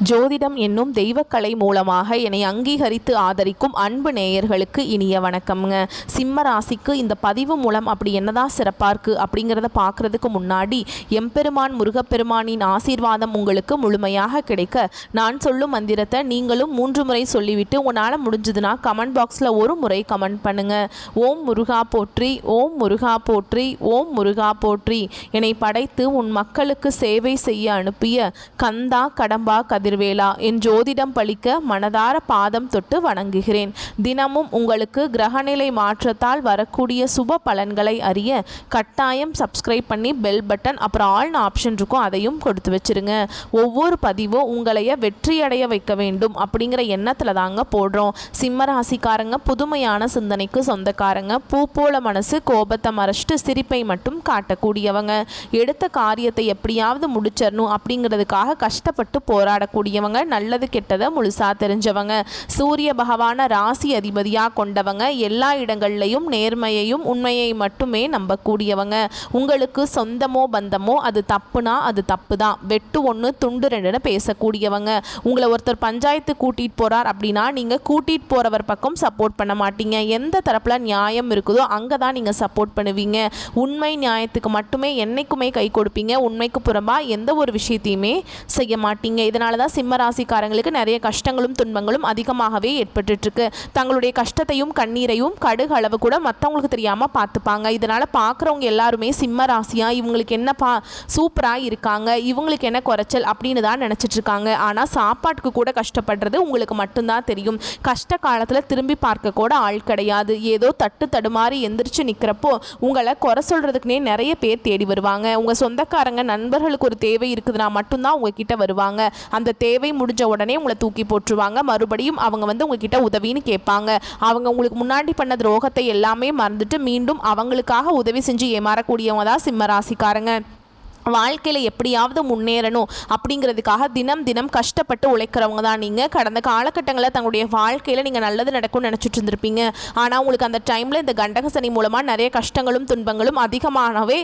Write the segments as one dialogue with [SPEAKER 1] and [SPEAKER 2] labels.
[SPEAKER 1] ஜோதிடம் என்னும் தெய்வக்கலை மூலமாக என்னை அங்கீகரித்து ஆதரிக்கும் அன்பு நேயர்களுக்கு இனிய வணக்கம்ங்க. சிம்ம ராசிக்கு இந்த பதிவு மூலம் அப்படி என்னதான் சிறப்பாக இருக்குது அப்படிங்கிறத பார்க்குறதுக்கு முன்னாடி எம்பெருமான் முருகப்பெருமானின் ஆசீர்வாதம் உங்களுக்கு முழுமையாக கிடைக்க நான் சொல்லும் மந்திரத்தை நீங்களும் 3 முறை சொல்லிவிட்டு உங்களால் முடிஞ்சதுன்னா கமெண்ட் பாக்ஸில் ஒரு முறை கமெண்ட் பண்ணுங்கள். ஓம் முருகா போற்றி, ஓம் முருகா போற்றி, ஓம் முருகா போற்றி. என்னை படைத்து உன் மக்களுக்கு சேவை செய்ய அனுப்பிய கந்தா கடம்பா கதிர்வேலா என் ஜோதிடம் பழிக்க மனதார பாதம் தொட்டு வணங்குகிறேன். தினமும் உங்களுக்கு கிரகநிலை மாற்றத்தால் வரக்கூடிய சுப பலன்களை அறிய கட்டாயம் சப்ஸ்கிரைப் பண்ணி பெல் பட்டன் அப்புறம் ஆல்னு ஆப்ஷன் இருக்கும், அதையும் கொடுத்து வச்சிருங்க. ஒவ்வொரு பதிவும் உங்களைய வெற்றியடைய வைக்க வேண்டும் அப்படிங்கிற எண்ணத்தில் தாங்க போடுறோம். சிம்ம ராசிக்காரங்க புதுமையான சிந்தனைக்கு சொந்தக்காரங்க. பூ போல மனசு, கோபத்தை மறைச்சிட்டு சிரிப்பை மட்டும் காட்டக்கூடியவங்க. எடுத்த காரியத்தை எப்படியாவது முடிச்சிடணும் அப்படிங்கிறதுக்காக கஷ்டப்பட்டு போராடக்கூடியவங்க. நல்லது கெட்டதை முழுசா தெரிஞ்சவங்க. சூரிய பகவான ராசி அதிபதியாக கொண்டவங்க. எல்லா இடங்கள்லையும் நேர்மையையும் உண்மையை மட்டுமே நம்பக்கூடியவங்க. உங்களுக்கு சொந்தமோ பந்தமோ அது தப்புனா அது தப்பு தான், வெட்டு 1 துண்டு 2ன்னு பேசக்கூடியவங்க. உங்களை ஒருத்தர் பஞ்சாயத்து கூட்டிகிட்டு போகிறார் அப்படின்னா நீங்கள் கூட்டிகிட்டு போகிறவர் பக்கம் சப்போர்ட் பண்ண மாட்டீங்க. எந்த தரப்பில் நியாயம் இருக்குதோ அங்கே தான் நீங்கள் சப்போர்ட் பண்ணுவீங்க. உண்மை நியாயத்துக்கு மட்டுமே என்னைக்குமே கை கொடுப்பீங்க. உண்மைக்கு புறம்பாக எந்த ஒரு விஷயத்தையுமே செய்ய மாட்டீங்க. இதனால தான் சிம்ம ராசிக்காரங்களுக்கு நிறைய கஷ்டங்களும் துன்பங்களும் அதிகமாகவே ஏற்பட்டுருக்கு. தங்களுடைய கஷ்டத்தையும் கண்ணீரையும் கடுகு அளவு கூட மற்றவங்களுக்கு தெரியாமல் பார்த்துப்பாங்க. இதனால் பார்க்குறவங்க எல்லாருமே சிம்ம ராசியா இவங்களுக்கு என்னப்பா சூப்பராக இருக்காங்க, இவங்களுக்கு என்ன குறைச்சல் அப்படின்னு தான் நினச்சிட்டு இருக்காங்க. ஆனால் சாப்பாட்டுக்கு கூட கஷ்டப்படுறது உங்களுக்கு மட்டும்தான் தெரியும். கஷ்ட காலத்தில் திரும்பி பார்க்க கூட ஆள் கிடையாது. ஏதோ தட்டு தடுமாறி எந்திரிச்சு நிற்கிறப்போ உங்களை குறை சொல்கிறதுக்குனே நிறைய பேர் தேடி வருவாங்க. உங்கள் சொந்தக்காரங்க நண்பர்களுக்கு ஒரு தேவை இருக்குதுன்னா மட்டும்தான் உங்ககிட்ட வருவாங்க. அந்த தேவை முடிஞ்ச உடனே உங்களை தூக்கி போட்டுருவாங்க. மறுபடியும் அவங்க உங்ககிட்ட உதவின்னு கேட்பாங்க. அவங்க உங்களுக்கு முன்னாடி பண்ண துரோகத்தை எல்லாமே மறந்துட்டு மீண்டும் அவங்களுக்காக உதவி செஞ்சு ஏமாறக்கூடியவங்க தான் சிம்ம ராசிக்காரங்க. வாழ்க்கையில் எப்படியாவது முன்னேறணும் அப்படிங்கிறதுக்காக தினம் தினம் கஷ்டப்பட்டு உழைக்கிறவங்க தான் நீங்கள். கடந்த காலகட்டங்களில் தங்களுடைய வாழ்க்கையில் நீங்கள் நல்லது நடக்கும்னு நினச்சிட்டு இருந்திருப்பீங்க. ஆனால் உங்களுக்கு அந்த டைமில் இந்த கண்டக சனி மூலமாக நிறைய கஷ்டங்களும் துன்பங்களும் அதிகமாகவே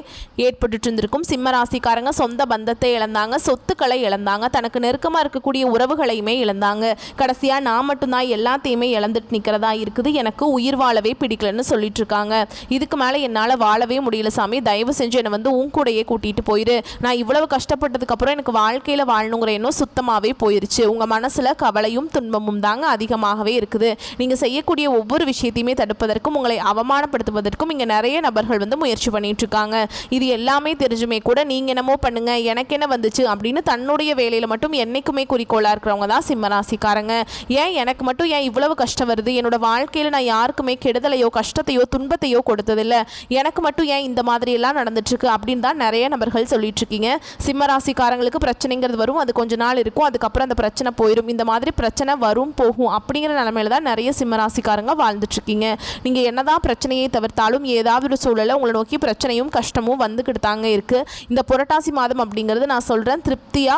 [SPEAKER 1] ஏற்பட்டு இருந்திருக்கும். சிம்ம ராசிக்காரங்க சொந்த பந்தத்தை இழந்தாங்க, சொத்துக்களை இழந்தாங்க, தனக்கு நெருக்கமாக இருக்கக்கூடிய உறவுகளையுமே இழந்தாங்க. கடைசியாக நான் மட்டும்தான் எல்லாத்தையுமே இழந்துட்டு நிற்கிறதா இருக்குது, எனக்கு உயிர் வாழவே பிடிக்கலன்னு சொல்லிட்டு இருக்காங்க. இதுக்கு மேலே என்னால் வாழவே முடியல சாமி, தயவு செஞ்சு என்னை உன் கூடையே கூட்டிகிட்டு போயிரு. நான் இவ்வளவு கஷ்டப்பட்டதுக்கு அப்புறம் எனக்கு வாழ்க்கையில வாழணுங்கிற எண்ணம் சுத்தமாவே போயிருச்சு. உங்க மனசுல கவலையும் துன்பமும் தாங்க அதிகமாகவே இருக்குது. நீங்க செய்யக்கூடிய ஒவ்வொரு விஷயத்தையுமே தடுப்பதற்கும் உங்களை அவமானப்படுத்துவதற்கும் இங்க நிறைய நபர்கள் முயற்சி பண்ணிட்டு இருக்காங்க. இது எல்லாமே தெரிஞ்சுமே கூட நீங்க என்னமோ பண்ணுங்க, எனக்கு என்ன வந்துச்சு அப்படின்னு தன்னுடைய வேலையில மட்டும் என்னைக்குமே குறிக்கோளா இருக்கிறவங்க தான் சிம்ம ராசிக்காரங்க. ஏன் எனக்கு மட்டும் ஏன் இவ்வளவு கஷ்டம் வருது, என்னோட வாழ்க்கையில நான் யாருக்குமே கெடுதலையோ கஷ்டத்தையோ துன்பத்தையோ கொடுத்ததில்லை, எனக்கு மட்டும் ஏன் இந்த மாதிரி எல்லாம் நடந்துட்டு இருக்கு அப்படின்னு தான் நிறைய நபர்கள் சொல்லிட்டு இருக்கீங்க. சிம்ம ராசிக்காரங்களுக்கு பிரச்சனைங்கிறது வரும், அது கொஞ்ச நாள் இருக்கும், அதுக்கப்புறம் அந்த பிரச்சனை போயிடும். இந்த மாதிரி பிரச்சனை வரும் போகும் அப்படிங்கிற நிலைமையில தான் நிறைய சிம்ம ராசிக்காரங்க வாழ்ந்துட்டு இருக்கீங்க. நீங்க என்னதான் பிரச்சனையை தவிர்த்தாலும் ஏதாவது ஒரு சூழலை உங்களை நோக்கி பிரச்சனையும் கஷ்டமும் வந்துக்கிட்டு தாங்க இருக்கு. இந்த புரட்டாசி மாதம் அப்படிங்கிறது நான் சொல்றேன் திருப்தியா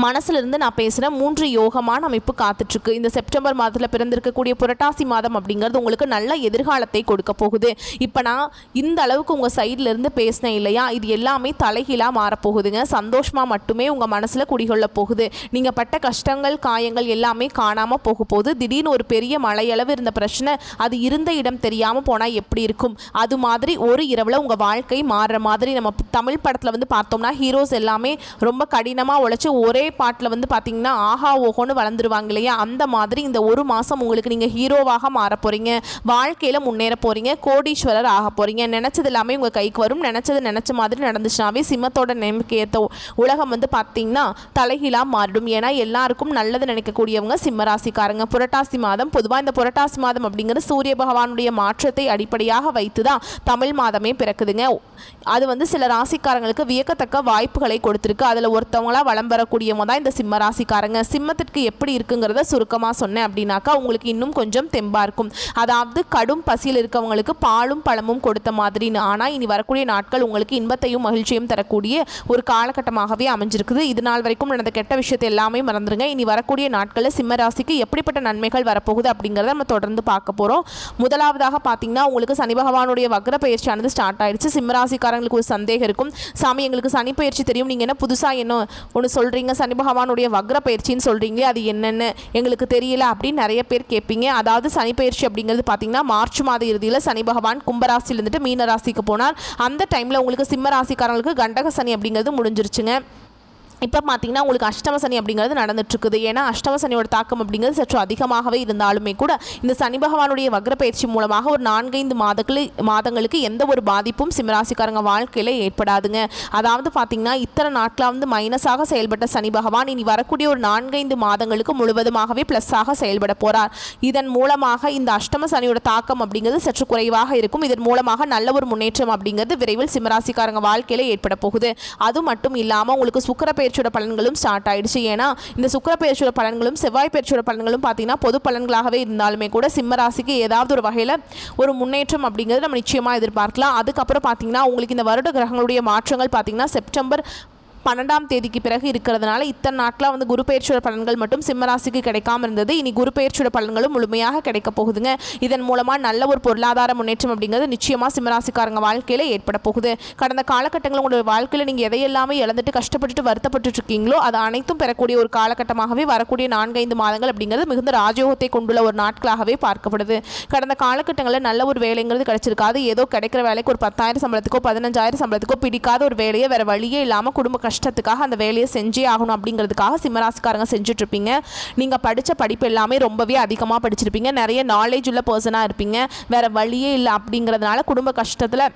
[SPEAKER 1] மனசுலேருந்து நான் பேசுகிறேன். 3 யோகமான அமைப்பு காத்துட்ருக்கு. இந்த செப்டம்பர் மாதத்தில் பிறந்திருக்கக்கூடிய புரட்டாசி மாதம் அப்படிங்கிறது உங்களுக்கு நல்ல எதிர்காலத்தை கொடுக்க போகுது. இப்போ நான் இந்த அளவுக்கு உங்கள் சைட்லேருந்து பேசினேன் இல்லையா, இது எல்லாமே தலைகீழாக மாறப்போகுதுங்க. சந்தோஷமாக மட்டுமே உங்கள் மனசில் குடிகொள்ள போகுது. நீங்கள் பட்ட கஷ்டங்கள் காயங்கள் எல்லாமே காணாமல் போக போகுது. திடீர்னு ஒரு பெரிய மழையளவு இருந்த பிரச்சனை அது இருந்த இடம் தெரியாமல் போனால் எப்படி இருக்கும், அது மாதிரி ஒரு இரவில் உங்கள் வாழ்க்கை மாறுற மாதிரி. நம்ம தமிழ் படத்தில் பார்த்தோம்னா ஹீரோஸ் எல்லாமே ரொம்ப கடினமாக உழைச்சி ஒரே பாட்டில் பார்த்தீங்கன்னா ஆஹா ஓஹோன்னு வளர்ந்துருவாங்க இல்லையா, அந்த மாதிரி இந்த ஒரு மாதம் உங்களுக்கு நீங்கள் ஹீரோவாக மாற போகிறீங்க. வாழ்க்கையில் முன்னேற போகிறீங்க, கோடீஸ்வரர் ஆக போகிறீங்க. நினச்சது எல்லாமே உங்கள் கைக்கு வரும். நினச்ச மாதிரி நடந்துச்சுனாவே சிம்மத்தோட நம்பிக்கையத்த உலகம் பார்த்தீங்கன்னா தலைகீழாக மாறிடும். ஏன்னா எல்லாருக்கும் நல்லது நினைக்கக்கூடியவங்க சிம்ம ராசிக்காரங்க. புரட்டாசி மாதம் பொதுவாக இந்த புரட்டாசி மாதம் அப்படிங்கிறது சூரிய பகவானுடைய மாற்றத்தை அடிப்படையாக வைத்து தான் தமிழ் மாதமே பிறக்குதுங்க. அது சில ராசிக்காரங்களுக்கு வியக்கத்தக்க வாய்ப்புகளை கொடுத்துருக்கு. அதில் ஒருத்தவங்களா வளம் வரக்கூடிய தான் இந்த சிம்ம ராசிக்காரங்க. சிம்மத்திற்கு எப்படி இருக்குங்கிறத சுருக்கமாக சொன்னேன் அப்படின்னாக்கா உங்களுக்கு இன்னும் கொஞ்சம் தெம்பா இருக்கும். அதாவது கடும் பசியில் இருக்கவங்களுக்கு பாலும் பழமும் கொடுத்த மாதிரின்னு. ஆனால் இனி வரக்கூடிய நாட்கள் உங்களுக்கு இன்பத்தையும் மகிழ்ச்சியும் தரக்கூடிய ஒரு காலகட்டமாகவே அமைஞ்சிருக்குது. இது நாள் வரைக்கும் நடந்த கெட்ட விஷயத்தை எல்லாமே மறந்துருங்க. இனி வரக்கூடிய நாட்களில் சிம்ம ராசிக்கு எப்படிப்பட்ட நன்மைகள் வரப்போகுது அப்படிங்கிறத நம்ம தொடர்ந்து பார்க்க போகிறோம். முதலாவதாக பார்த்தீங்கன்னா உங்களுக்கு சனி பகவானுடைய வக்ர பயிற்சியானது ஸ்டார்ட் ஆயிடுச்சு. சிம்ம ராசிக்காரங்களுக்கு ஒரு சந்தேகம் இருக்கும், சாமி எங்களுக்கு சனி பயிற்சி தெரியும், நீங்கள் என்ன புதுசாக என்ன ஒன்று சொல்கிறீங்க சனி பகவானுடைய வக்ர பயிற்சின்னு சொல்கிறீங்க, அது என்னென்னு எங்களுக்கு தெரியல அப்படின்னு நிறைய பேர் கேட்பீங்க. அதாவது சனி பயிற்சி அப்படிங்கிறது பார்த்தீங்கன்னா மார்ச் மாத இறுதியில் சனி பகவான் கும்பராசியில் இருந்துட்டு மீன ராசிக்கு போனார். அந்த டைமில் உங்களுக்கு சிம்ம ராசிக்காரங்களுக்கு கண்டக சனி அப்படிங்கிறது முடிஞ்சிருச்சுங்க. இப்போ பார்த்தீங்கன்னா உங்களுக்கு அஷ்டம சனி அப்படிங்கிறது நடந்துட்டுருக்குது. ஏன்னா அஷ்டம சனியோட தாக்கம் அப்படிங்கிறது சற்று அதிகமாகவே இருந்தாலுமே கூட இந்த சனி பகவானுடைய வக்ர பயிற்சி மூலமாக ஒரு 4-5 மாதங்களுக்கு எந்த ஒரு பாதிப்பும் சிம்மராசிக்காரங்க வாழ்க்கையில் ஏற்படாதுங்க. அதாவது பார்த்தீங்கன்னா இத்தனை நாட்களாக வந்து மைனஸாக செயல்பட்ட சனி பகவான் இனி வரக்கூடிய ஒரு 4-5 மாதங்களுக்கு முழுவதுமாகவே ப்ளஸ்ஸாக செயல்பட போகிறார். இதன் மூலமாக இந்த அஷ்டம சனியோட தாக்கம் அப்படிங்கிறது சற்று குறைவாக இருக்கும். இதன் மூலமாக நல்ல ஒரு முன்னேற்றம் அப்படிங்கிறது விரைவில் சிம்மராசிக்காரங்க வாழ்க்கையில் ஏற்பட போகுது. அது மட்டும் இல்லாமல் உங்களுக்கு சுக்கிர பயிற்சியோட பலன்களும் ஸ்டார்ட் ஆயிடுச்சு. ஏன்னா இந்த சுக்கிர பயிற்சியோட பலன்களும் செவ்வாய் பயிற்சியோட பலன்களும் பார்த்தீங்கன்னா பொது பலன்களாகவே இருந்தாலுமே கூட சிம்ம ராசிக்கு ஏதாவது ஒரு வகையில் ஒரு முன்னேற்றம் அப்படிங்கிறது நம்ம நிச்சயமாக எதிர்பார்க்கலாம். அதுக்கப்புறம் பார்த்தீங்கன்னா உங்களுக்கு இந்த வருட கிரகங்களுடைய மாற்றங்கள் பார்த்தீங்கன்னா செப்டம்பர் 12ஆம் தேதிக்கு பிறகு இருக்கிறதுனால இத்தனை நாட்களாக வந்து குரு பயிற்சியோட பலன்கள் மட்டும் சிம்மராசிக்கு கிடைக்காம இருந்தது. இனி குரு பயிற்சியோட பலன்களும் முழுமையாக கிடைக்க போகுதுங்க. இதன் மூலமாக நல்ல ஒரு பொருளாதார முன்னேற்றம் அப்படிங்கிறது நிச்சயமாக சிம்மராசிக்காரங்க வாழ்க்கையில் ஏற்பட போகுது. கடந்த காலகட்டங்களில் உங்களுடைய வாழ்க்கையில் நீங்கள் எதையெல்லாமே இழந்துட்டு கஷ்டப்பட்டுட்டு வருத்தப்பட்டு இருக்கீங்களோ அது அனைத்தும் பெறக்கூடிய ஒரு காலகட்டமாகவே வரக்கூடிய 4-5 மாதங்கள் அப்படிங்கிறது மிகுந்த ராஜயோகத்தை கொண்டுள்ள ஒரு நாட்களாகவே பார்க்கப்படுது. கடந்த காலகட்டங்களில் நல்ல ஒரு வேலைங்கிறது கிடைச்சிருக்காது. ஏதோ கிடைக்கிற வேலைக்கு ஒரு 10,000 சம்பளத்துக்கோ 15,000 சம்பளத்துக்கோ பிடிக்காத ஒரு வேலையை வேறு வழியே இல்லாமல் குடும்ப கஷ்டத்துக்காக அந்த வேலையை செஞ்சே ஆகணும் அப்படிங்கிறதுக்காக சிம்மராசிக்காரங்க செஞ்சுட்டு இருப்பீங்க. நீங்கள் படித்த படிப்பு எல்லாமே ரொம்பவே அதிகமாக படிச்சிருப்பீங்க. நிறைய நாலேஜ் உள்ள பர்சனாக இருப்பீங்க. வேறு வழியே இல்லை அப்படிங்கிறதுனால குடும்ப கஷ்டத்தில்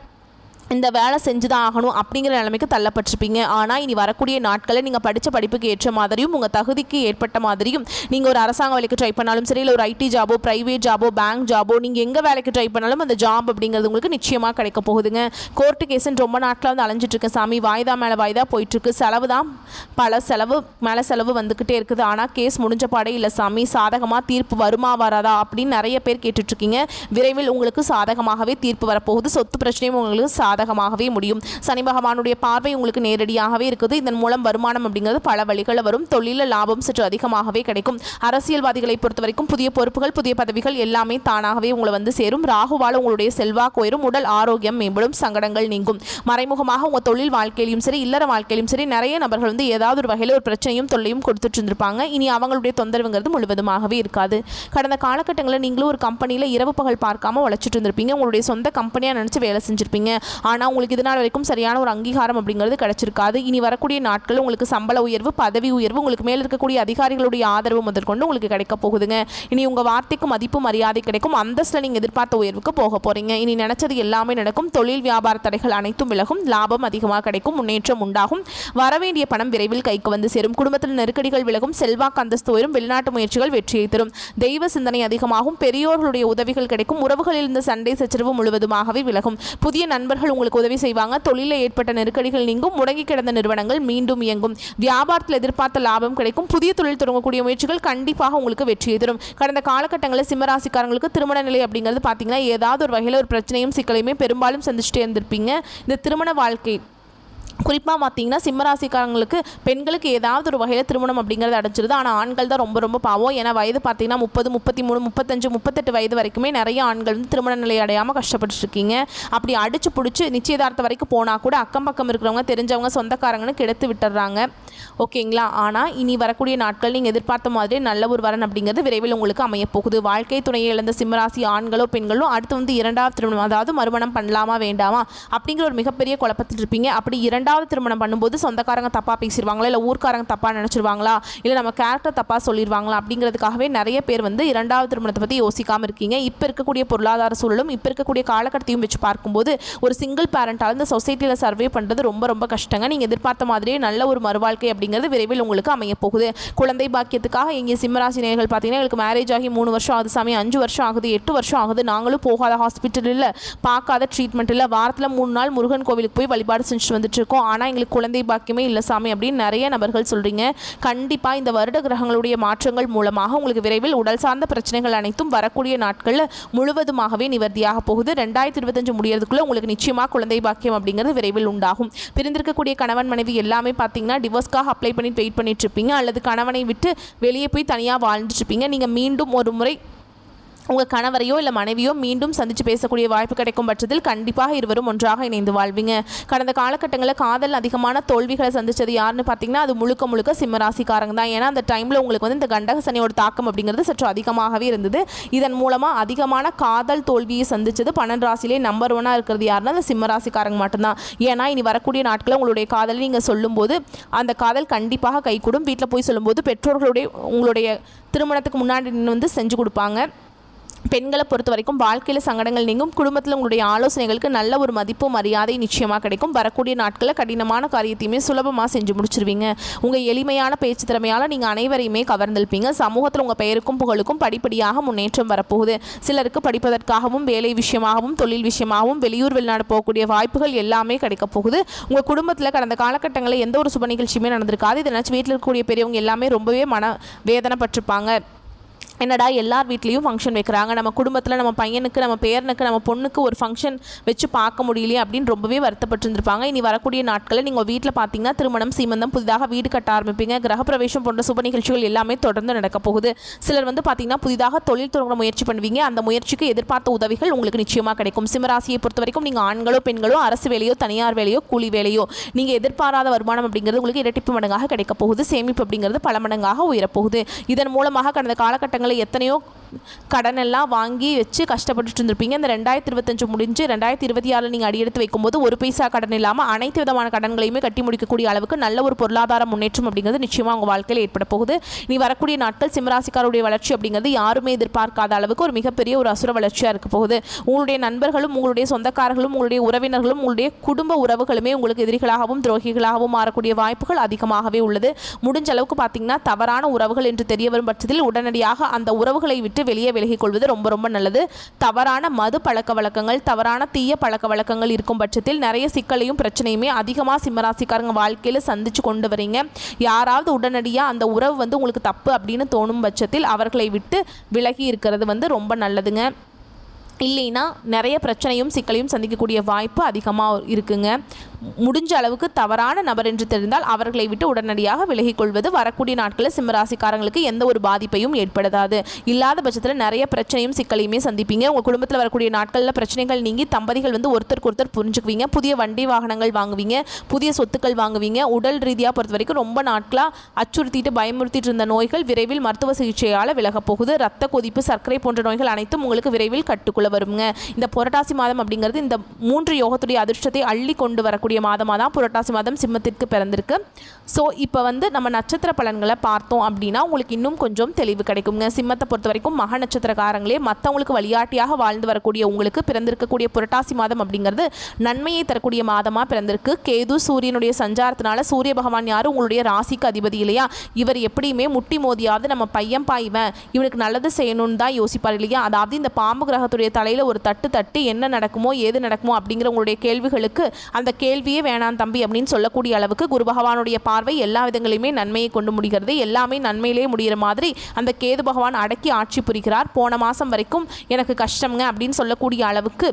[SPEAKER 1] இந்த வேலை செஞ்சு தான் ஆகணும் அப்படிங்கிற நிலைமைக்கு தள்ளப்பட்டிருப்பீங்க. ஆனால் இனி வரக்கூடிய நாட்களில் நீங்கள் படித்த படிப்புக்கு ஏற்ற மாதிரியும் உங்கள் தகுதிக்கு ஏற்பட்ட மாதிரியும் நீங்கள் ஒரு அரசாங்க வேலைக்கு ட்ரை பண்ணாலும் சரி, இல்லை ஒரு ஐடி ஜாபோ, ப்ரைவேட் ஜாபோ, பேங்க் ஜாபோ, நீங்கள் எங்கே வேலைக்கு ட்ரை பண்ணாலும் அந்த ஜாப் அப்படிங்கிறது உங்களுக்கு நிச்சயமாக கிடைக்க போகுதுங்க. கோர்ட்டு கேஸுன்னு ரொம்ப நாட்களாக வந்து அலைஞ்சிட்ருக்கேன் சாமி, வாய்தா மேலே வாய்தா போயிட்டுருக்கு, செலவு தான் பல செலவு மேலே செலவு வந்துக்கிட்டே இருக்குது, ஆனால் கேஸ் முடிஞ்ச பாடே இல்லை சாமி, சாதகமாக தீர்ப்பு வருமா வராதா அப்படின்னு நிறைய பேர் கேட்டுட்ருக்கீங்க. விரைவில் உங்களுக்கு சாதகமாகவே தீர்ப்பு வரப்போகுது. சொத்து பிரச்சனையும் உங்களுக்கு சாதகமாகவே முடியும். சனி பகவானுடைய பார்வை உங்களுக்கு நேரடியாகவே இருக்குது. இதன் மூலம் வருமானம் அப்படிங்கிறது பல வழிகளில் வரும். தொழில லாபம் சற்று அதிகமாகவே கிடைக்கும். அரசியல்வாதிகளை பொறுத்த வரைக்கும் புதிய பொறுப்புகள், புதிய பதவிகள் எல்லாமே தானாகவே உங்களை வந்து சேரும். ராகுவால் உங்களுடைய செல்வாக்கு உயரும். உடல் ஆரோக்கியம் மேம்படும். சங்கடங்கள் நீங்கும். மறைமுகமாக உங்கள் தொழில் வாழ்க்கையிலும் சரி, இல்லற வாழ்க்கையிலும் சரி, நிறைய நபர்கள் வந்து ஏதாவது ஒரு வகையில் ஒரு பிரச்சனையும் தொல்லையும் கொடுத்துட்டு இருந்திருப்பாங்க. இனி அவங்களுடைய தொந்தரவுங்கிறது முழுவதுமாகவே இருக்காது. கடந்த காலகட்டங்களில் நீங்களும் ஒரு கம்பெனியில் இரவு பகல் பார்க்காம உழைச்சிட்டு இருந்திருப்பீங்க. உங்களுடைய சொந்த கம்பெனியாக நினச்சி வேலை செஞ்சிருப்பீங்க. ஆனால் உங்களுக்கு இதனால் வரைக்கும் சரியான ஒரு அங்கீகாரம் அப்படிங்கிறது கிடைச்சிருக்காது. இனி வரக்கூடிய நாட்கள் உங்களுக்கு சம்பள உயர்வு, பதவி உயர்வு, உங்களுக்கு மேல் இருக்கக்கூடிய அதிகாரிகளுடைய ஆதரவு முதற்கொண்டு உங்களுக்கு கிடைக்க போகுதுங்க. இனி உங்கள் வார்த்தைக்கு மதிப்பு மரியாதை கிடைக்கும். அந்தஸ்தில் நீங்கள் எதிர்பார்த்த உயர்வுக்கு போக போகிறீங்க. இனி நினைச்சது எல்லாமே நடக்கும். தொழில் வியாபார தடைகள் அனைத்தும் விலகும். லாபம் அதிகமாக கிடைக்கும். முன்னேற்றம் உண்டாகும். வரவேண்டிய பணம் விரைவில் கைக்கு வந்து சேரும். குடும்பத்தில் நெருக்கடிகள் விலகும். செல்வாக்கு அந்தஸ்து உயரும். வெளிநாட்டு முயற்சிகள் வெற்றியை தரும். தெய்வ சிந்தனை அதிகமாகும். பெரியோர்களுடைய உதவிகள் கிடைக்கும். உறவுகளில் இருந்த சண்டை சச்சரவு முழுவதுமாகவே விலகும். புதிய நண்பர்கள் உங்களுக்கு உதவி செய்வாங்க. தொழிலில் ஏற்பட்ட நெருக்கடிகள் நீங்கும். முடங்கி கிடந்த நிறுவனங்கள் மீண்டும் இயங்கும். வியாபாரத்தில் எதிர்பார்த்த லாபம் கிடைக்கும். புதிய தொழில் தொடங்கக்கூடிய முயற்சிகள் கண்டிப்பாக உங்களுக்கு வெற்றியை தரும். கடந்த காலகட்டங்களில் சிம்மராசிக்காரங்களுக்கு திருமண நிலை அப்படிங்கிறது பார்த்தீங்கன்னா ஏதாவது ஒரு வகையில் ஒரு பிரச்சனையும் சிக்கலையுமே பெரும்பாலும் சந்திச்சுட்டே இருந்திருப்பீங்க. இந்த திருமண வாழ்க்கை குறிப்பாக பார்த்தீங்கன்னா சிம்மராசிக்காரங்களுக்கு பெண்களுக்கு ஏதாவது ஒரு வகையில் திருமணம் அப்படிங்கிறது அடைச்சிருது. ஆனால் ஆண்கள் தான் ரொம்ப ரொம்ப பாவம். ஏன்னா வயது பார்த்தீங்கன்னா 30, 33, 35, 38 வயது வரைக்குமே நிறைய ஆண்கள் வந்து திருமண நிலை அடையாமல் கஷ்டப்பட்டு இருக்கீங்க. அப்படி அடிச்சு பிடிச்சி நிச்சயதார்த்தம் வரைக்கும் போனால் கூட அக்கம் பக்கம் இருக்கிறவங்க, தெரிஞ்சவங்க, சொந்தக்காரங்கன்னு கெடுத்து விட்டுறாங்க. ஓகேங்களா? ஆனால் இனி வரக்கூடிய நாட்கள் நீங்கள் எதிர்பார்த்த மாதிரி நல்ல ஒரு வரன் அப்படிங்கிறது விரைவில் உங்களுக்கு அமையப்போகுது. வாழ்க்கை துணையை இழந்த சிம்மராசி ஆண்களோ பெண்களோ அடுத்து வந்து 2வது திருமணம், அதாவது மறுமணம் பண்ணலாமா வேண்டாமா அப்படிங்கிற ஒரு மிகப்பெரிய குழப்பத்தில் இருப்பீங்க. அப்படி 2வது திருமணம் பண்ணும்போது சொந்தக்காரங்க தப்பாக பேசிடுவாங்களா, இல்லை ஊர்க்காரங்க தப்பாக நினச்சிருவாங்களா, இல்லை நம்ம கேரக்டர் தப்பாக சொல்லிடுவாங்களா அப்படிங்கிறதுக்காகவே நிறைய பேர் வந்து 2வது திருமணத்தை பற்றி யோசிக்காமல் இருக்கீங்க. இப்போ இருக்கக்கூடிய பொருளாதார சூழலும் இப்போ இருக்கக்கூடிய காலகட்டத்தையும் வச்சு பார்க்கும்போது ஒரு சிங்கிள் பேரண்டால் இந்த சொசைட்டியில் சர்வே பண்ணுறது ரொம்ப ரொம்ப கஷ்டங்க. நீங்கள் எதிர்பார்த்த மாதிரியே நல்ல ஒரு மறுவாழ்க்கை அப்படிங்கிறது விரைவில் உங்களுக்கு அமைய போகுது. குழந்தை பாக்கியத்துக்காக எங்கள் சிம்மராசி நேயர்கள் பார்த்தீங்கன்னா எங்களுக்கு மேரேஜ் ஆகி 3 வருஷம் ஆகுது சாமி, 5 வருஷம் ஆகுது, 8 வருஷம் ஆகுது, நாங்களும் போகாத ஹாஸ்பிட்டல் இல்லை, பார்க்காத ட்ரீட்மெண்ட் இல்லை, வாரத்தில் 3 நாள் முருகன் கோவிலுக்கு போய் வழிபாடு செஞ்சுட்டு வந்துட்டு இருக்கோம், ஆனால் எங்களுக்கு குழந்தை பாக்கியமே இல்லை சாமி அப்படின்னு நிறைய நபர்கள் சொல்கிறீங்க. கண்டிப்பாக இந்த வருட கிரகங்களுடைய மாற்றங்கள் மூலமாக உங்களுக்கு விரைவில் உடல் சார்ந்த பிரச்சனைகள் அனைத்தும் வரக்கூடிய நாட்களில் முழுவதுமாகவே நிவர்த்தியாக போகுது. 2025 முடியறதுக்குள்ளே உங்களுக்கு நிச்சயமாக குழந்தை பாக்கியம் அப்படிங்கிறது விரைவில் உண்டாகும். பிரிந்திருக்கக்கூடிய கணவன் மனைவி எல்லாமே பார்த்தீங்கன்னா டிவோர்ஸ்க்காக அப்ளை பண்ணி வெயிட் பண்ணிட்டு இருப்பீங்க, அல்லது கணவனை விட்டு வெளியே போய் தனியாக வாழ்ந்துட்டு இருப்பீங்க. நீங்கள் மீண்டும் ஒரு முறை உங்கள் கணவரையோ இல்லை மனைவியோ மீண்டும் சந்தித்து பேசக்கூடிய வாய்ப்பு கிடைக்கும் பட்சத்தில் கண்டிப்பாக இருவரும் ஒன்றாக இணைந்து வாழ்வீங்க. கடந்த காலகட்டங்களில் காதல் அதிகமான தோல்விகளை சந்தித்தது யாருன்னு பார்த்தீங்கன்னா அது முழுக்க முழுக்க சிம்மராசிக்காரங்க தான். ஏன்னா அந்த டைமில் உங்களுக்கு வந்து இந்த கண்டக சனியோட தாக்கம் அப்படிங்கிறது சற்று அதிகமாகவே இருந்தது. இதன் மூலமாக அதிகமான காதல் தோல்வியை சந்தித்தது 12 ராசியிலே நம்பர் 1 இருக்கிறது யாருன்னா அந்த சிம்மராசிக்காரங்க மட்டும்தான். ஏன்னா இனி வரக்கூடிய நாட்களில் உங்களுடைய காதலை நீங்கள் சொல்லும்போது அந்த காதல் கண்டிப்பாக கைகூடும். வீட்டில் போய் சொல்லும்போது பெற்றோர்களுடைய உங்களுடைய திருமணத்துக்கு முன்னாடி வந்து செஞ்சு கொடுப்பாங்க. பெண்களை பொறுத்த வரைக்கும் வாழ்க்கையில் சங்கடங்கள் நீங்கும். குடும்பத்தில் உங்களுடைய ஆலோசனைகளுக்கு நல்ல ஒரு மதிப்பு மரியாதை நிச்சயமாக கிடைக்கும். வரக்கூடிய நாட்களில் கடினமான காரியத்தையுமே சுலபமாக செஞ்சு முடிச்சிருவீங்க. உங்கள் எளிமையான பேச்சு திறமையால் நீங்கள் அனைவரையுமே கவர்ந்திருப்பீங்க. சமூகத்தில் உங்கள் பெயருக்கும் புகழுக்கும் படிப்படியாக முன்னேற்றம் வரப்போகுது. சிலருக்கு படிப்பதற்காகவும் வேலை விஷயமாகவும் தொழில் விஷயமாகவும் வெளியூர் வெளிநாடு போகக்கூடிய வாய்ப்புகள் எல்லாமே கிடைக்க போகுது. உங்கள் குடும்பத்தில் கடந்த காலகட்டங்களில் எந்த ஒரு சுப நிகழ்ச்சியுமே நடந்திருக்காது. இதனாச்சும் வீட்டில் இருக்கக்கூடிய பெரியவங்க எல்லாமே ரொம்பவே மன வேதனைப்பட்டிருப்பாங்க. என்னடா எல்லார் வீட்லேயும் ஃபங்க்ஷன் வைக்கிறாங்க, நம்ம குடும்பத்தில் நம்ம பையனுக்கு நம்ம பேரனுக்கு நம்ம பொண்ணுக்கு ஒரு ஃபங்க்ஷன் வச்சு பார்க்க முடியலையே அப்படின்னு ரொம்பவே வருத்தப்பட்டிருந்திருப்பாங்க. இனி வரக்கூடிய நாட்களில் நீங்கள் வீட்டில் பார்த்தீங்கன்னா திருமணம் சீமந்தம் புதிதாக வீடு கட்ட ஆரம்பிப்பீங்க. கிரகப்பிரவேசம் போன்ற சுப நிகழ்ச்சிகள் எல்லாமே தொடர்ந்து நடக்க போகுது. சிலர் வந்து பார்த்தீங்கன்னா புதிதாக தொழில் தொடங்க முயற்சி பண்ணுவீங்க. அந்த முயற்சிக்கு எதிர்பார்த்த உதவிகள் உங்களுக்கு நிச்சயமாக கிடைக்கும். சிம்மராசியை பொறுத்த வரைக்கும் நீங்கள் ஆண்களோ பெண்களோ அரசு வேலையோ தனியார் வேலையோ கூலி வேலையோ நீங்கள் எதிர்பாராத வருமானம் அப்படிங்கிறது உங்களுக்கு இரட்டிப்பு மடங்காக கிடைக்க போகுது. சேமிப்பு அப்படிங்கிறது பல மடங்காக உயரப்போகுது. இதன் மூலமாக கடந்த காலகட்டங்களில் எத்தனையோ கடன் எல்லாம் வாங்கி வச்சு கஷ்டப்பட்டு இருந்திருப்பீங்க. இந்த 2025 முடிஞ்சு 2026 நீங்கள் அடியெடுத்து வைக்கும்போது ஒரு பைசா கடன் இல்லாமல் அனைத்து விதமான கடன்களையுமே கட்டி முடிக்கக்கூடிய அளவுக்கு நல்ல ஒரு பொருளாதார முன்னேற்றம் அப்படிங்கிறது நிச்சயமாக உங்கள் வாழ்க்கையில் ஏற்பட போகுது. நீ வரக்கூடிய நாட்கள் சிம்மராசிக்காருடைய வளர்ச்சி அப்படிங்கிறது யாருமே எதிர்பார்க்காத அளவுக்கு ஒரு மிகப்பெரிய ஒரு அசுர வளர்ச்சியாக இருக்க போகுது. உங்களுடைய நண்பர்களும் உங்களுடைய சொந்தக்காரர்களும் உங்களுடைய உறவினர்களும் உங்களுடைய குடும்ப உறவுகளுமே உங்களுக்கு எதிரிகளாகவும் துரோகிகளாகவும் மாறக்கூடிய வாய்ப்புகள் அதிகமாகவே உள்ளது. முடிஞ்ச அளவுக்கு பார்த்தீங்கன்னா தவறான உறவுகள் என்று தெரிய வரும் பட்சத்தில் உடனடியாக அந்த உறவுகளை விட்டு வெளியே விலகிக் கொள்வது ரொம்ப ரொம்ப நல்லது. தவறான மது பழக்க வழக்கங்கள் தவறான தீய பழக்க வழக்கங்கள் இருக்கும் பட்சத்தில் நிறைய சிக்கலையும் பிரச்சனையுமே அதிகமாக சிம்மராசிக்காரங்க வாழ்க்கையில் சந்திச்சு கொண்டு வரீங்க. யாராவது உடனடியாக அந்த உறவு வந்து உங்களுக்கு தப்பு அப்படின்னு தோணும் பட்சத்தில் அவர்களை விட்டு விலகி இருக்கிறது வந்து ரொம்ப நல்லதுங்க. இல்லைன்னா நிறைய பிரச்சனையும் சிக்கலையும் சந்திக்கக்கூடிய வாய்ப்பு அதிகமாக இருக்குங்க. முடிஞ்ச அளவுக்கு தவறான நபர் என்று தெரிந்தால் அவர்களை விட்டு உடனடியாக விலகிக் கொள்வது வரக்கூடிய நாட்களில் சிம்மராசிக்காரங்களுக்கு எந்த ஒரு பாதிப்பையும் ஏற்படுத்தாது. இல்லாத பட்சத்தில் நிறைய பிரச்சனையும் சிக்கலையுமே சந்திப்பீங்க. உங்கள் குடும்பத்தில் வரக்கூடிய நாட்களில் பிரச்சனைகள் நீங்கி தம்பதிகள் வந்து ஒருத்தருக்கு ஒருத்தர் புரிஞ்சுக்குவீங்க. புதிய வண்டி வாகனங்கள் வாங்குவீங்க, புதிய சொத்துக்கள் வாங்குவீங்க. உடல் ரீதியாக பொறுத்த வரைக்கும் ரொம்ப நாட்களாக அச்சுறுத்திட்டு பயமுறுத்திட்டு இருந்த நோய்கள் விரைவில் மருத்துவ சிகிச்சையால் விலகப் போகுது. ரத்த கொதிப்பு சர்க்கரை போன்ற நோய்கள் அனைத்தும் உங்களுக்கு விரைவில் கட்டுக்குள்ள வருங்க. இந்த புரட்டாசி மாதம் அப்படிங்கிறது இந்த 3 யோகத்துடைய அதிர்ஷ்டத்தை அள்ளி கொண்டு வரக்கூடிய மாதமாக தான் புரட்டாசி மாதம் சிம்மத்திற்கு பிறந்திருக்கு. ஸோ இப்போ வந்து நம்ம நட்சத்திர பலன்களை பார்த்தோம் அப்படின்னா உங்களுக்கு இன்னும் கொஞ்சம் தெளிவு கிடைக்குங்க. சிம்மத்தை பொறுத்த வரைக்கும் மக நட்சத்திரக்காரங்களே மற்றவங்களுக்கு வழிகாட்டியாக வாழ்ந்து வரக்கூடிய உங்களுக்கு பிறந்திருக்கக்கூடிய புரட்டாசி மாதம் அப்படிங்கிறது நன்மையை தரக்கூடிய மாதமாக பிறந்திருக்கு. கேது சூரியனுடைய சஞ்சாரத்தினால சூரிய பகவான் யார் உங்களுடைய ராசிக்கு அதிபதி இல்லையா, இவர் எப்படியுமே முட்டி மோதியாவது நம்ம பையன் பாய்வன் இவனுக்கு நல்லது செய்யணும்னு தான் யோசிப்பார் இல்லையா. அதாவது இந்த பாம்பு கிரகத்துடைய தலையில் ஒரு தட்டு என்ன நடக்குமோ ஏது நடக்குமோ அப்படிங்கிற உங்களுடைய கேள்விகளுக்கு அந்த கேள்வியே வேணாம் தம்பி அப்படின்னு சொல்லக்கூடிய அளவுக்கு குரு பகவானுடைய பார்வை எல்லா விதங்களையுமே நன்மையை கொண்டு முடிகிறது. எல்லாமே நன்மையிலே முடிகிற மாதிரி அந்த கேது பகவான் அடக்கி ஆட்சி புரிகிறார். போன மாதம் வரைக்கும் எனக்கு கஷ்டம்ங்க அப்படின்னு சொல்லக்கூடிய அளவுக்கு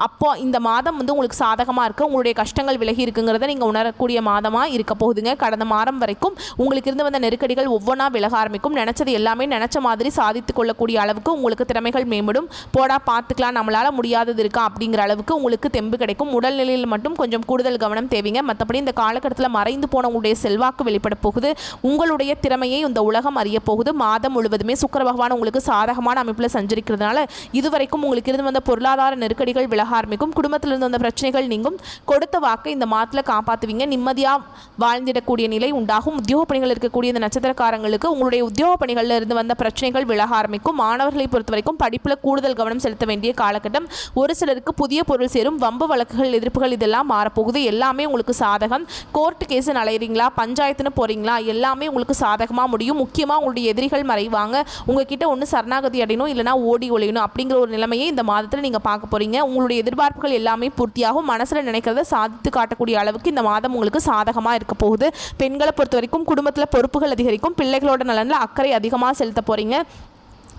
[SPEAKER 1] அப்போ இந்த மாதம் வந்து உங்களுக்கு சாதகமாக இருக்குது. உங்களுடைய கஷ்டங்கள் விலகி இருக்குங்கிறத நீங்கள் உணரக்கூடிய மாதமாக இருக்க போகுதுங்க. கடந்த மாதம் வரைக்கும் உங்களுக்கு இருந்து வந்த நெருக்கடிகள் ஒவ்வொன்றா விலக ஆரம்பிக்கும். நினச்சது எல்லாமே நினச்ச மாதிரி சாதித்து கொள்ளக்கூடிய அளவுக்கு உங்களுக்கு திறமைகள் மேம்படும். போடா பார்த்துக்கலாம் நம்மளால் முடியாதது இருக்கா அப்படிங்கிற அளவுக்கு உங்களுக்கு தெம்பு கிடைக்கும். உடல்நிலையில் மட்டும் கொஞ்சம் கூடுதல் கவனம் தேவைங்க. மற்றபடி இந்த காலகட்டத்தில் மறைந்து போன உங்களுடைய செல்வாக்கு வெளிப்பட போகுது. உங்களுடைய திறமையை இந்த உலகம் அறிய போகுது. மாதம் முழுவதுமே சுக்கிர பகவான் உங்களுக்கு சாதகமான அமைப்பில் சஞ்சரிக்கிறதுனால இதுவரைக்கும் உங்களுக்கு இருந்து வந்த பொருளாதார நெருக்கடிகள் விலக ஆரம்பிக்கும். குடும்பத்தில் இருந்து வந்த பிரச்சனைகள் நீங்கும். கொடுத்த வாக்கை இந்த மாதத்தில் காப்பாற்றுவீங்க. நிம்மதியாக வாழ்ந்திடக்கூடிய நிலை உண்டாகும். உத்தியோக பணிகள் இருக்கக்கூடிய இந்த நட்சத்திரக்காரங்களுக்கு உங்களுடைய உத்தியோக பணிகளில் இருந்து வந்த பிரச்சனைகள் விலக ஆரம்பிக்கும். மாணவர்களை பொறுத்த வரைக்கும் படிப்பில் கூடுதல் கவனம் செலுத்த வேண்டிய காலகட்டம். ஒரு சிலருக்கு புதிய பொருள் சேரும். வம்பு வழக்குகள் எதிர்ப்புகள் இதெல்லாம் மாறப்போகுது. எல்லாமே உங்களுக்கு சாதகம். கோர்ட்டு கேஸ் அலையிறீங்களா பஞ்சாயத்துன்னு போகிறீங்களா எல்லாமே உங்களுக்கு சாதகமாக முடியும். முக்கியமாக உங்களுடைய எதிரிகள் மறைவாங்க. உங்ககிட்ட ஒன்று சரணாகதி அடையணும் இல்லைனா ஓடி ஒழியணும் அப்படிங்கிற ஒரு நிலைமையை இந்த மாதத்தில் நீங்கள் பார்க்க போகிறீங்க. உங்களுடைய எதிர்பார்ப்புகள் எல்லாமே பூர்த்தியாகும். மனசில் நினைக்கிறத சாதித்து காட்டக்கூடிய அளவுக்கு இந்த மாதம் உங்களுக்கு சாதகமாக இருக்க போகுது. பெண்களை பொறுத்த வரைக்கும் குடும்பத்தில் பொறுப்புகள் அதிகரிக்கும். பிள்ளைகளோட நலனில் அக்கறை அதிகமாக செலுத்த போகிறீங்க.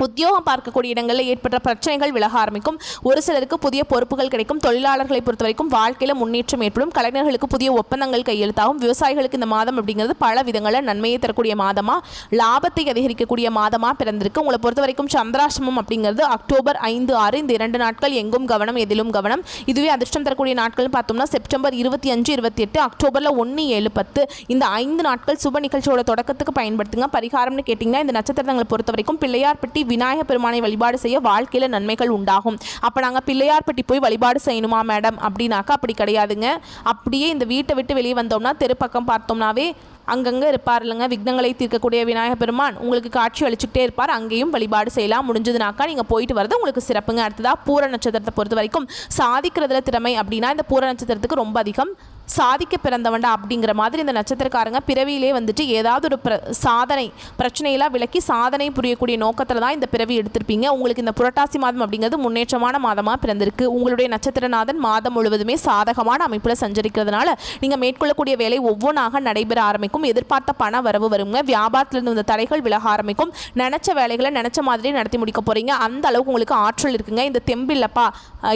[SPEAKER 1] உத்தியோகம் பார்க்கக்கூடிய இடங்களில் ஏற்பட்ட பிரச்சனைகள் விலக ஆரம்பிக்கும். ஒரு சிலருக்கு புதிய பொறுப்புகள் கிடைக்கும். தொழிலாளர்களை பொறுத்த வரைக்கும் வாழ்க்கையில் முன்னேற்றம் ஏற்படும். கலைஞர்களுக்கு புதிய ஒப்பந்தங்கள் கையெழுத்தாகும். விவசாயிகளுக்கு இந்த மாதம் அப்படிங்கிறது பல விதங்களில் நன்மையை தரக்கூடிய மாதமா, லாபத்தை அதிகரிக்கக்கூடிய மாதமா பிறந்திருக்கு. உங்களை பொறுத்த வரைக்கும் சந்திராஷ்டமம் அப்படிங்கிறது அக்டோபர் 5, 6 இந்த 2 நாட்கள் எங்கும் கவனம் எதிலும் கவனம். இதுவே அதிர்ஷ்டம் தரக்கூடிய நாட்கள் பார்த்தோம்னா செப்டம்பர் 25, 28, அக்டோபரில் 1, 7, 10 இந்த 5 நாட்கள் சுப நிகழ்ச்சியோட தொடக்கத்துக்கு பயன்படுத்துங்க. பரிகாரம்னு கேட்டிங்கன்னா இந்த நட்சத்திரங்களை பொறுத்த வரைக்கும் பிள்ளையார்பட்டி விநாயகர் பெருமானை வழிபாடு செய்ய வாழ்க்கையில் நன்மைகள் உண்டாகும். அப்போ நாங்கள் பிள்ளையார்பட்டி போய் வழிபாடு செய்யணுமா மேடம் அப்படின்னாக்கா அப்படி கிடையாதுங்க. அப்படியே இந்த வீட்டை விட்டு வெளியே வந்தோம்னா தெருப்பக்கம் பார்த்தோம்னாவே அங்கங்கே இருப்பார் இல்லைங்க, விக்னங்களை தீர்க்கக்கூடிய விநாயகர் பெருமான் உங்களுக்கு காட்சி அளிச்சுக்கிட்டே இருப்பார். அங்கேயும் வழிபாடு செய்யலாம். முடிஞ்சதுனாக்கா நீங்கள் போயிட்டு வரது உங்களுக்கு சிறப்புங்க. அடுத்ததாக பூர நட்சத்திரத்தை பொறுத்த வரைக்கும் சாதிக்கிறதுல திறமை அப்படின்னா இந்த பூர நட்சத்திரத்துக்கு ரொம்ப அதிகம். சாதிக்க பிறந்தவண்டா அப்படிங்கிற மாதிரி இந்த நட்சத்திரக்காரங்க பிறவியிலே வந்துட்டு ஏதாவது ஒரு சாதனை பிரச்சனையெல்லாம் விலக்கி சாதனை புரியக்கூடிய நோக்கத்தில் தான் இந்த பிறவி எடுத்திருப்பீங்க. உங்களுக்கு இந்த புரட்டாசி மாதம் அப்படிங்கிறது முன்னேற்றமான மாதமாக பிறந்திருக்கு. உங்களுடைய நட்சத்திரநாதன் மாதம் முழுவதுமே சாதகமான அமைப்பில் சஞ்சரிக்கிறதுனால நீங்கள் மேற்கொள்ளக்கூடிய வேலை ஒவ்வொன்றாக நடைபெற ஆரம்பிக்கும். எதிர்பார்த்த பண வரவு வருங்க. வியாபாரத்திலிருந்து இந்த தடைகள் விலக ஆரம்பிக்கும். நினச்ச வேலைகளை நினச்ச மாதிரி நடத்தி முடிக்க போகிறீங்க. அந்த அளவுக்கு உங்களுக்கு ஆற்றல் இருக்குங்க. இந்த தெம்பில்லப்பா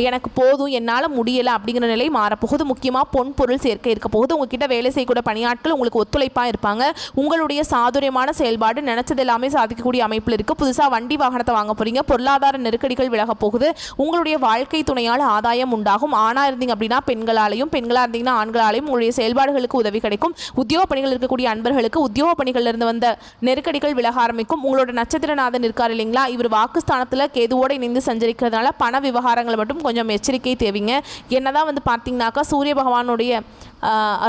[SPEAKER 1] எனக்கு போதும் என்னால் முடியலை அப்படிங்கிற நிலை மாறப்போகுது. முக்கியமாக பொன் பொருள் சேர்க்கை இருக்க போகுது. உங்ககிட்ட வேலை செய்யக்கூடிய பணியாட்கள் உங்களுக்கு ஒத்துழைப்பாக இருப்பாங்க. உங்களுடைய சாதுரியமான செயல்பாடு நினைச்சது எல்லாமே சாதிக்கக்கூடிய அமைப்பில் இருக்குது. புதுசாக வண்டி வாகனத்தை வாங்க போகிறீங்க. பொருளாதார நெருக்கடிகள் விலக போகுது. உங்களுடைய வாழ்க்கை துணையால் ஆதாயம் உண்டாகும். ஆணாக இருந்தீங்க அப்படின்னா பெண்களாலையும், பெண்களாக இருந்தீங்கன்னா ஆண்களாலையும் உங்களுடைய செயல்பாடுகளுக்கு உதவி கிடைக்கும். உத்தியோக பணிகள் இருக்கக்கூடிய அன்பர்களுக்கு உத்தியோக பணிகளிலிருந்து வந்த நெருக்கடிகள் விலக ஆரம்பிக்கும். உங்களோட நட்சத்திரநாதன் இருக்கார் இல்லைங்களா, இவர் வாக்குஸ்தானத்தில் கேதுவோடு இணைந்து சஞ்சரிக்கிறதுனால பண விவகாரங்களை மட்டும் கொஞ்சம் எச்சரிக்கை தேவைங்க. என்னதான் வந்து பார்த்தீங்கன்னாக்கா சூரிய பகவானுடைய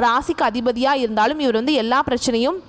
[SPEAKER 1] ராசிக்கு அதிபதியாக இருந்தாலும் இவர் வந்து எல்லா பிரச்சனையும்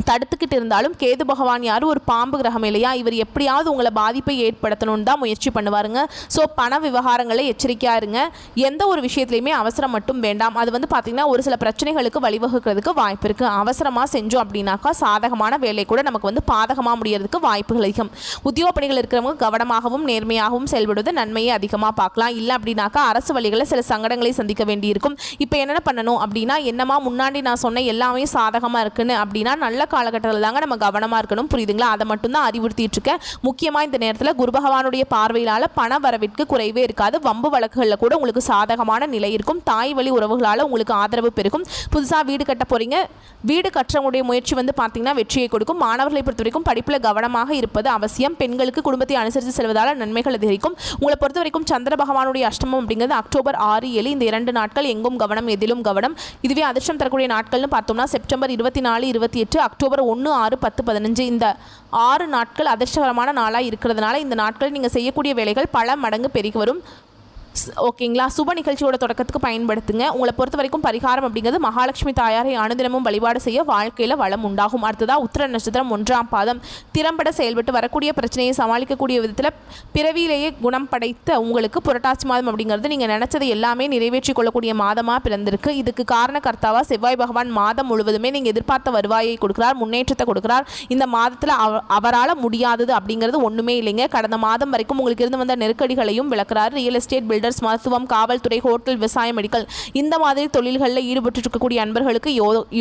[SPEAKER 1] தடுத்துக்கிட்டு இருந்தாலும் கேது பகவான் யாரும் ஒரு பாம்பு கிரகம் இல்லையா, இவர் எப்படியாவது உங்களை பாதிப்பை ஏற்படுத்தணும்னு தான் முயற்சி பண்ணுவாருங்க. ஸோ பண விவகாரங்களை எச்சரிக்கையாக இருங்க. எந்த ஒரு விஷயத்துலையுமே அவசரம் மட்டும் வேண்டாம். அது வந்து பார்த்திங்கன்னா ஒரு சில பிரச்சனைகளுக்கு வழிவகுக்கிறதுக்கு வாய்ப்பு இருக்குது. அவசரமாக செஞ்சோம் அப்படின்னாக்கா சாதகமான வேலை கூட நமக்கு வந்து பாதகமாக முடியறதுக்கு வாய்ப்புகள் அதிகம். உத்தியோக பணிகள் இருக்கிறவங்க கவனமாகவும் நேர்மையாகவும் செயல்படுவது நன்மையை அதிகமாக பார்க்கலாம். இல்லை அப்படின்னாக்கா அரசு வழிகளில் சில சங்கடங்களை சந்திக்க வேண்டியிருக்கும். இப்போ என்னென்ன பண்ணணும் அப்படின்னா, என்னமா முன்னாடி நான் சொன்ன எல்லாமே சாதகமாக இருக்குன்னு அப்படின்னா நல்ல காலகட்டத்தில் தாங்க நம்ம கவனமாக இருக்கணும். புரியுதுங்களா? அதை மட்டும்தான் அறிவுறுத்திட்டு இருக்கேன். முக்கியமாக இந்த நேரத்தில் குரு பகவானுடைய பார்வையிலால் பண வரவிற்கு குறைவே இருக்காது. வம்பு வழக்குகளில் கூட உங்களுக்கு சாதகமான நிலை இருக்கும். தாய் வழி உறவுகளால் உங்களுக்கு ஆதரவு பெருகும். புதுசாக வீடு கட்ட போகிறீங்க. வீடு கட்டுறவங்களுடைய முயற்சி வந்து பார்த்தீங்கன்னா வெற்றியை கொடுக்கும். மாணவர்களை பொறுத்த வரைக்கும் படிப்பில் கவனமாக இருப்பது அவசியம். பெண்களுக்கு குடும்பத்தை அனுசரித்து செல்வதால் நன்மைகள் அதிகரிக்கும். உங்களை பொறுத்த வரைக்கும் சந்திர பகவானுடைய அஷ்டமம் அப்படிங்கிறது அக்டோபர் 6, 7 இந்த 2 நாட்கள் எங்கும் கவனம் எதிலும் கவனம். இதுவே அதிர்ஷ்டம் தரக்கூடிய நாட்கள்னு பார்த்தோம்னா செப்டம்பர் 24, 28, அக்டோபர் 1, 6, 10, 15 இந்த 6 நாட்கள் அதிர்ஷ்டகரமான நாளாக இருக்கிறதுனால இந்த நாட்கள் நீங்கள் செய்யக்கூடிய வேலைகள் பல மடங்கு பெருகி வரும். ஓகேங்களா? சுப நிகழ்ச்சியோட தொடக்கத்துக்கு பயன்படுத்துங்க. உங்களை பொறுத்த வரைக்கும் பரிகாரம் அப்படிங்கிறது மகாலட்சுமி தாயாரை அனுதினமும் வழிபாடு செய்ய வாழ்க்கையில் வளம் உண்டாகும். அடுத்ததாக உத்திர நட்சத்திரம் 1ஆம் பாதம் திறம்பட செயல்பட்டு வரக்கூடிய பிரச்சனையை சமாளிக்கக்கூடிய விதத்தில் பிறவியிலேயே குணம் படைத்த உங்களுக்கு புரட்டாசி மாதம் அப்படிங்கிறது நீங்கள் நினச்சதை எல்லாமே நிறைவேற்றி கொள்ளக்கூடிய மாதமாக பிறந்திருக்கு. இதுக்கு காரணக்கர்த்தாவாக செவ்வாய் பகவான் மாதம் முழுவதுமே நீங்கள் எதிர்பார்த்த வருவாயை கொடுக்குறார், முன்னேற்றத்தை கொடுக்குறார். இந்த மாதத்தில் அவரால் முடியாதது அப்படிங்கிறது ஒன்றுமே இல்லைங்க. கடந்த மாதம் வரைக்கும் உங்களுக்கு இருந்து வந்த நெருக்கடிகளையும் விளக்குறார். ரியல் எஸ்டேட், மருத்துவம், காவல்துறை, ஹோட்டல், விவசாயம், மெடிக்கல் இந்த மாதிரி தொழில்களில் ஈடுபட்டு இருக்கக்கூடிய அன்பர்களுக்கு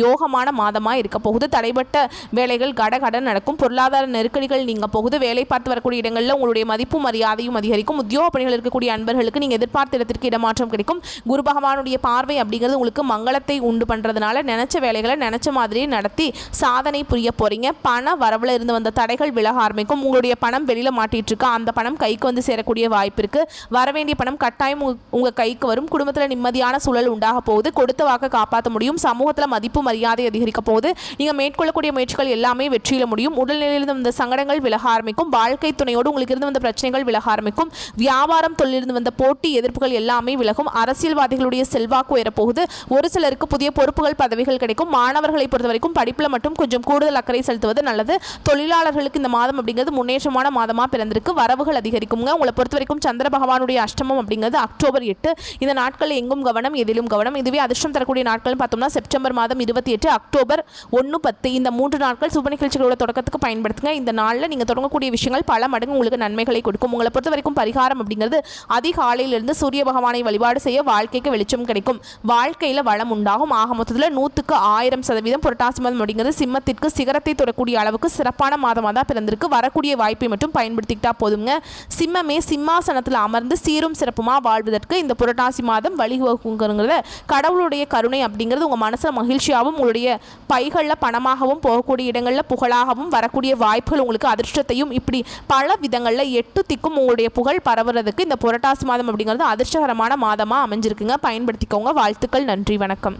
[SPEAKER 1] யோகமான மாதமாக இருக்க போகுது. தடைப்பட்ட வேலைகள் கட நடக்கும். பொருளாதார நெருக்கடிகள் நீங்க போகுது. வேலை பார்த்து வரக்கூடிய இடங்களில் உங்களுடைய மதிப்பும் மரியாதையும் அதிகரிக்கும். உத்தியோக பணிகள் இருக்கக்கூடிய அன்பர்களுக்கு நீங்கள் எதிர்பார்த்த இடத்திற்கு இடமாற்றம் கிடைக்கும். குரு பகவானுடைய பார்வை அப்படிங்கிறது உங்களுக்கு மங்களத்தை உண்டு பண்ணுறதுனால நினைச்ச வேலைகளை நினைச்ச மாதிரியே நடத்தி சாதனை புரிய போறீங்க. பண வரவுல இருந்து வந்த தடைகள் விலக ஆரம்பிக்கும். உங்களுடைய பணம் வெளியில் மாட்டிட்டு இருக்கா, அந்த பணம் கைக்கு வந்து சேரக்கூடிய வாய்ப்பு இருக்கு. வரவேண்டிய பணம் கட்டாயம் உங்கள் கைக்கு வரும். குடும்பத்தில் நிம்மதியான சூழல் உண்டாக போகுது. கொடுத்த வாக்க காப்பாற்ற முடியும். சமூகத்தில் மதிப்பு மரியாதை அதிகரிக்க போகுது. நீங்கள் மேற்கொள்ளக்கூடிய முயற்சிகள் எல்லாமே வெற்றியில முடியும். உடல்நிலையிலிருந்து வந்த சங்கடங்கள் விலக ஆரம்பிக்கும். வாழ்க்கை துணையோடு உங்களுக்கு இருந்து வந்த பிரச்சனைகள் விலக ஆரம்பிக்கும். வியாபாரம் தொழிலிருந்து வந்த போட்டி எதிர்ப்புகள் எல்லாமே விலகும். அரசியல்வாதிகளுடைய செல்வாக்கு உயரப்போகுது. ஒரு சிலருக்கு புதிய பொறுப்புகள் பதவிகள் கிடைக்கும். மாணவர்களை பொறுத்த வரைக்கும் படிப்பில் மட்டும் கொஞ்சம் கூடுதல் அக்கறை செலுத்துவது நல்லது. தொழிலாளர்களுக்கு இந்த மாதம் அப்படிங்கிறது முன்னேற்றமான மாதமாக பிறந்திருக்கு. வரவுகள் அதிகரிக்குங்க. உங்களை பொறுத்த வரைக்கும் சந்திர பகவானுடைய அஷ்டமம் அப்படிங்கிறது அப்படிங்கிறது அக்டோபர் 8. இந்த நாட்கள் எங்கும் கவனம், எதிலும் கவனம். இதுவே அதிர்ஷ்டம் தரக்கூடிய நாட்கள் பார்த்தோம்னா செப்டம்பர் மாதம் 28, அக்டோபர் 1, 10 இந்த 3 நாட்கள் சுப நிகழ்ச்சிகளோட தொடக்கத்துக்கு பயன்படுத்துங்க. இந்த நாளில் நீங்கள் தொடங்கக்கூடிய விஷயங்கள் பல மடங்கு உங்களுக்கு நன்மைகளை கொடுக்கும். உங்களை பொறுத்த வரைக்கும் பரிகாரம் அப்படிங்கிறது அதிகாலையிலிருந்து சூரிய பகவானை வழிபாடு செய்ய வாழ்க்கைக்கு வெளிச்சம் கிடைக்கும், வாழ்க்கையில் வளம் உண்டாகும். ஆக மொத்தத்தில் 100க்கு 1000% புரட்டாசி மாதம் அப்படிங்கிறது சிம்மத்திற்கு சிகரத்தை தொடக்கூடிய அளவுக்கு சிறப்பான மாதமாக தான் பிறந்திருக்கு. வரக்கூடிய வாய்ப்பை மட்டும் பயன்படுத்திக்கிட்டா போதுங்க. சிம்மமே சிம்மாசனத்தில் அமர்ந்து சீரும் சிறப்புமா வாழ்வதற்கு இந்த புரட்டாசி மாதம் வழிவகுங்கிறத கடவுளுடைய கருணை அப்படிங்கிறது உங்கள் மனசில் மகிழ்ச்சியாகவும் உங்களுடைய பைகளில் பணமாகவும் போகக்கூடிய இடங்களில் புகழாகவும் வரக்கூடிய வாய்ப்புகள் உங்களுக்கு அதிர்ஷ்டத்தையும் இப்படி பல விதங்களில் 8 திக்கும் உங்களுடைய புகழ் பரவுறதுக்கு இந்த புரட்டாசி மாதம் அப்படிங்கிறது அதிர்ஷ்டகரமான மாதமாக அமைஞ்சிருக்குங்க. பயன்படுத்திக்கோங்க. வாழ்த்துக்கள். நன்றி. வணக்கம்.